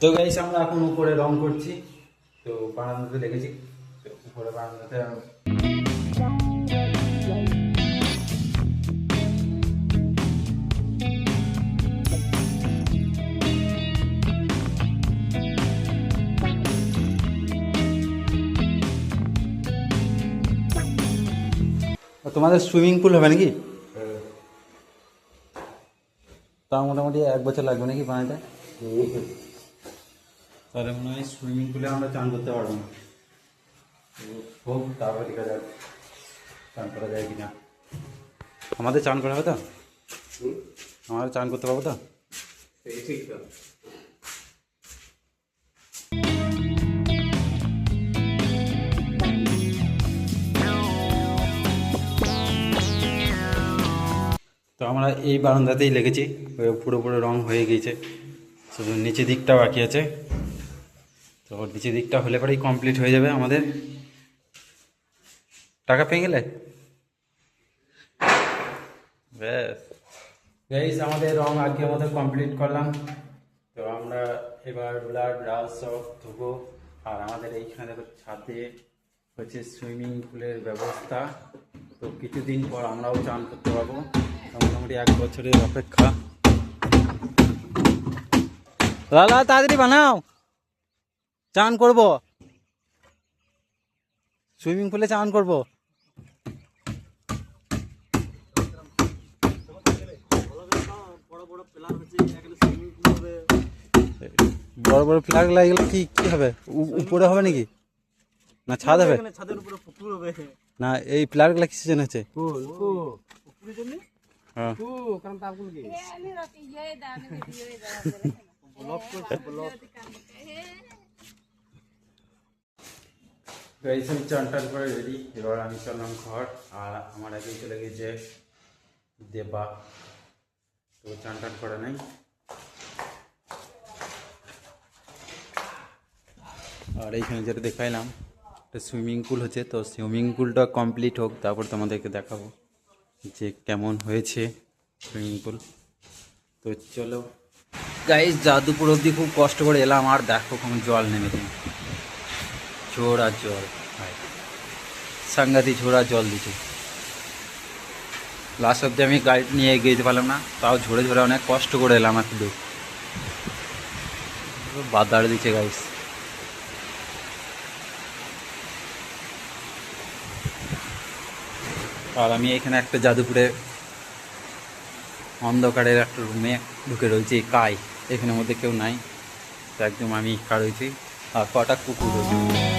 তো গাইস আমরা এখন উপরে রং করছি, তো বারান্দাতে লেগেছি, তো উপরে বারান্দাতে তোমাদের সুইমিং পুল হবে নাকি? তাও মোটামুটি 1 বছর লাগবে নাকি বানাতে? তাহলে মনে হয় সুইমিং পুলে আমরা চান করতে পারবো না। হোক তারপরে দেখা যাক চান করা যায় কিনা। আমাদের চান করা হবে তো? আমাদের চান করতে পারবো তো? ঠিক তো। তো আমরা এই বারান্দাতেই লেগেছি, পুরো রং হয়ে গিয়েছে, শুধু নিচের দিকটা বাকি আছে। তো নিচের দিকটা হলে পরেই কমপ্লিট হয়ে যাবে আমাদের। টাকা পেয়ে গেলে ব্যাস গাইস, আমাদের রং আগে মতো কমপ্লিট করলাম। তো আমরা এবার ব্রাশ সব ধুবো। আর আমাদের এইখানে দেখো ছাদে হচ্ছে সুইমিং পুলের ব্যবস্থা। তো কিছুদিন পর আমরাও চান করতে পারবো, মোটামুটি 1 বছরের অপেক্ষা। লালা তাড়াতাড়ি বানাও, চান করব, সুইমিং পুলে চান করব। বড় বড় ফ্ল্যাগ লাগলে কি কি হবে? উপরে হবে নাকি, না ছাদ হবে? ছাদের উপরে পুকুর হবে না, এই ফ্ল্যাগগুলো কিসের জন্য হচ্ছে? পুকুরের জন্য। হ্যাঁ, কারণ তারগুলো কি ব্লক করছে, ব্লক। আমি চান টান করে রেডি। এবার আমি চললাম ঘর, আর আমার আগেই চলে গেছে দেবা, তো চান টান করে নাই। আর এইখানে যেটা দেখাইলাম একটা সুইমিং পুল হচ্ছে, তো সুইমিং পুলটা কমপ্লিট হোক তারপর তোমাদেরকে দেখাবো যে কেমন হয়েছে সুইমিং পুল। তো চলো গাইস, জাদুপুর অবধি খুব কষ্ট করে এলাম, আর দেখো কখন জল নেমেছে, ঝোড়া জল, সাংঘাতিক ঝোড়া জল দিচ্ছে। লাস্ট অব্দি আমি গাড়ি নিয়ে এগিয়ে যেতে পারলাম না, তাও ঝরে ঝরে অনেক কষ্ট করে এলাম একটু দূর। বাদার দিচ্ছে গাইস। আর আমি এখানে একটা জাদুপুরে অন্ধকারের একটা রুমে ঢুকে রয়েছি একাই, এখানের মধ্যে কেউ নাই, তো একদম আমি একা রয়েছি, আর কটা কুকুর রয়েছে।